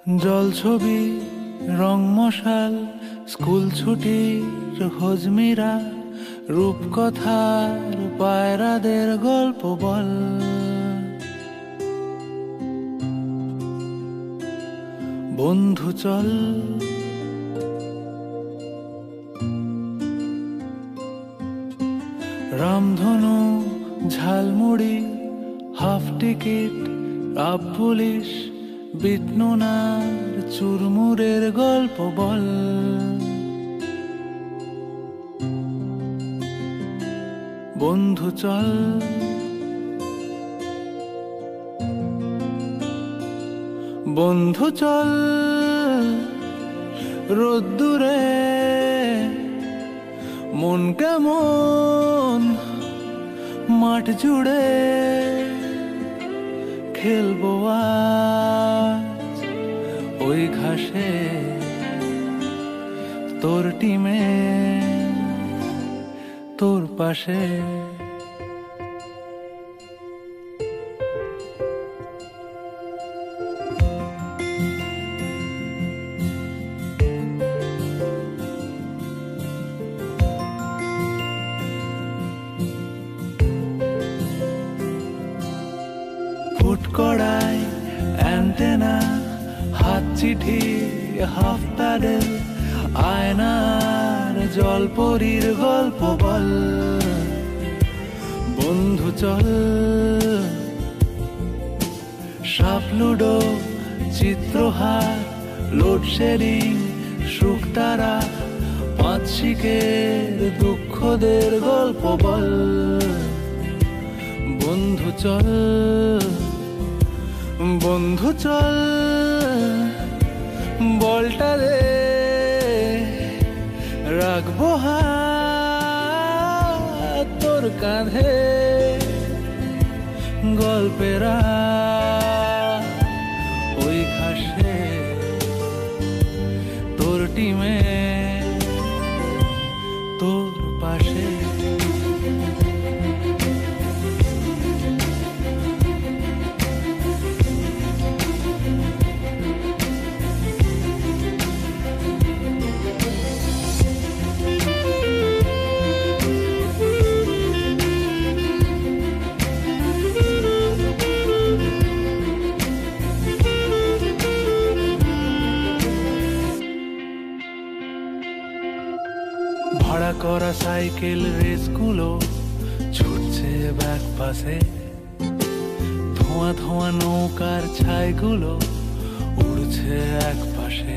জল ছবি রং মশাল স্কুল ছুটির হজমিরা রূপকথার পায়রাদের গল্প বল। বন্ধু চল রামধনু ঝালমুড়ি হাফ টিকিট আপ পুলিশ বিটনুনার চুরমুরের গল্প বল। বন্ধু চল বন্ধু চল রোদ্দুরে মন কেমন মাঠ জুড়ে খেলবো আজ ওই ঘাসে তোর টিমে তোর পাশে। ফুটকড়াই অ্যান্টেনা হাত চিঠি হাফ প্যাডেল আয়নার জলপরীর গল্প বল। বন্ধু চল সাপ লুডো চিত্রহার লোডশেডিং শুকতারা পাঁচ শিকের দুঃখদের গল্প বল। বন্ধু চল বন্ধু চল বলটা দে রাখবো হাত তোর কাঁধে গল্পেরা ওই ঘাসে তোর টিমে তোর পাশে। ভাড়া করা সাইকেল রেসগুলো ছুটছে ব্যাক পাশে, ধোঁয়া ধোঁয়া নৌকার ছাইগুলো উড়ছে এক পাশে।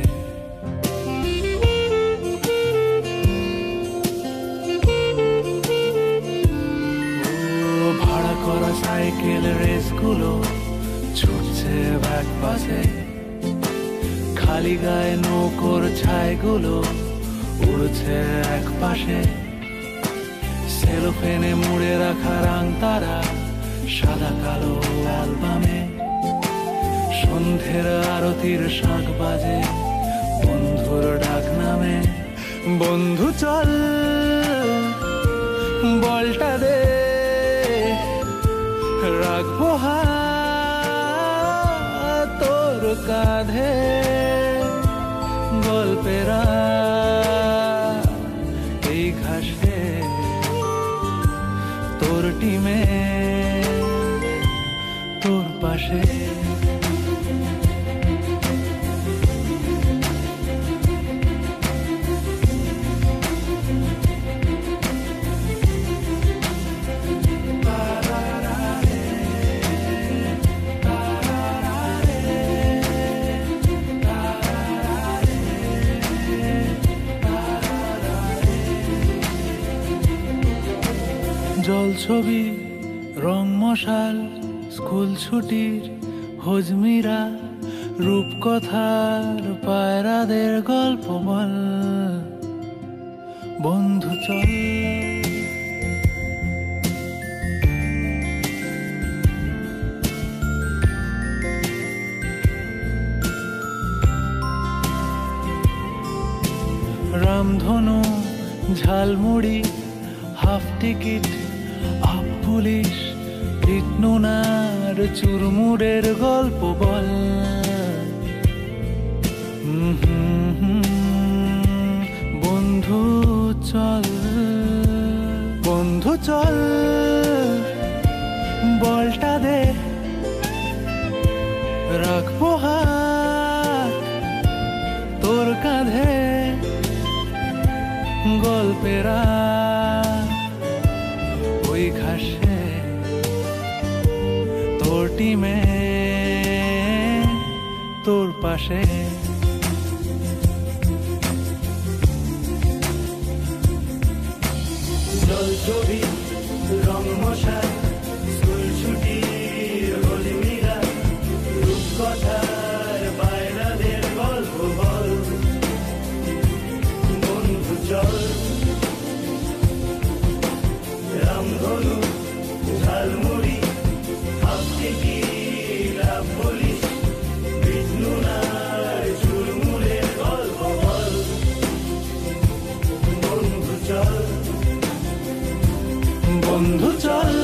ভাড়া করা সাইকেল রেসগুলো ছুটছে ব্যাক পাশে, খালি গায়ে নৌকোর ছাইগুলো উড়ছে এক পাশে। সেলোফেনে মুড়ে রাখা রাং তারা সাদা কালো অ্যালবামে, সন্ধ্যের আরতির শাঁখ বাজে বন্ধুর ডাক নামে। বন্ধু চল বলটা দে রাখবো হাত তোর কাঁধে গল্পেরা এই ঘাসে তোর টিমে তোর পাশে। জল ছবি রং মশাল স্কুল ছুটির হজমিরা রূপকথার পায়রাদের গল্প বল। বন্ধু চল রামধনু ঝালমুড়ি হাফ টিকিট আপ পুলিশ বিটনুনার চুরমুরের গল্প বল। বন্ধু চল, বন্ধু চল, বলটা দে, রাখবো হাত তোর কাঁধে, গল্পেরা ওই ঘাসে তোর টিমে তোর পাশে। জল ছবি রং মশাই, স্কুল ছুটি হোলি মিরা, রূপকথার বাইরাদের গল্প বল, বন্ধু চল, রামধনু ঝালমুড়ি আপনি কি লাভ বলিস, বিষ্ণু নার চুরমুরের গল্প বল, বন্ধু চল, বন্ধু চল,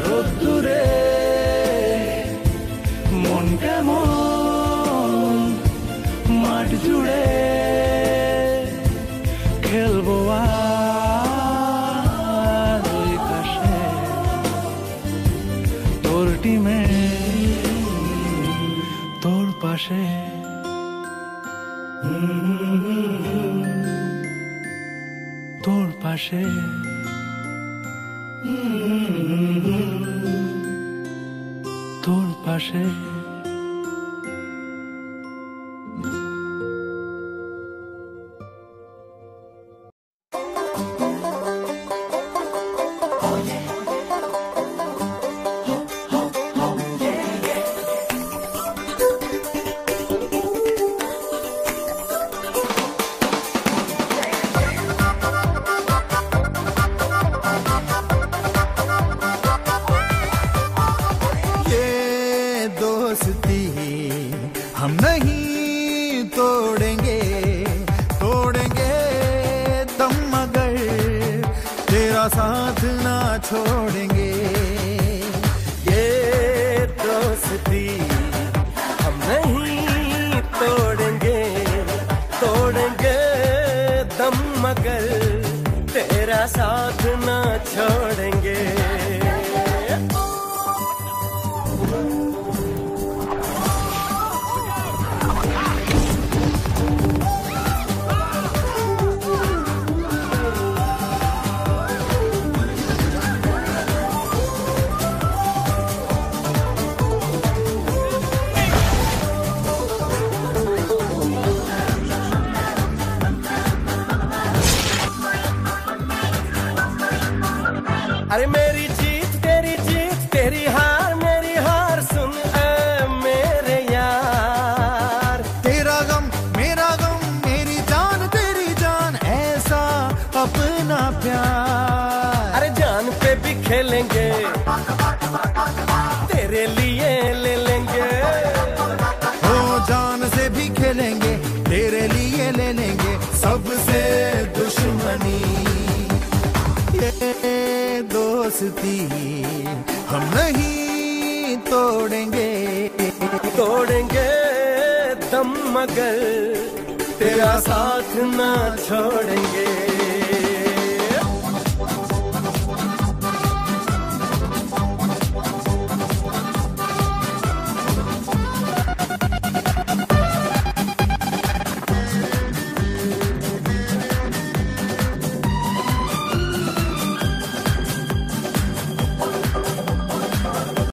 রোদ্দুরে মন কেমন মাঠ জুড়ে, খেলবো আর ওই ঘাসে তোর টিমে তোর পাশে। তোর পাশে, তোর পাশে। हम नहीं तोड़ेंगे, तोड़ेंगे दम मगर तेरा साथ ना छोड़ेंगे। ये दोस्ती हम नहीं तोड़ेंगे, तोड़ेंगे दम मगर तेरा साथ ना छोड़ेंगे। अरे मेरी जीत तेरी हार मेरी हार, सुन ऐ मेरे यार। तेरा गम मेरा गम, मेरी जान तेरी जान, ऐसा अपना प्यार। अरे जान पे भी खेलेंगे, तेरे लिए ले लेंगे। हो जान से भी खेलेंगे, तेरे लिए ले लेंगे सबसे दुश्मनी। ये दोस्ती हम नहीं तोड़ेंगे, तोड़ेंगे दम मगर तेरा साथ ना छोड़ेंगे।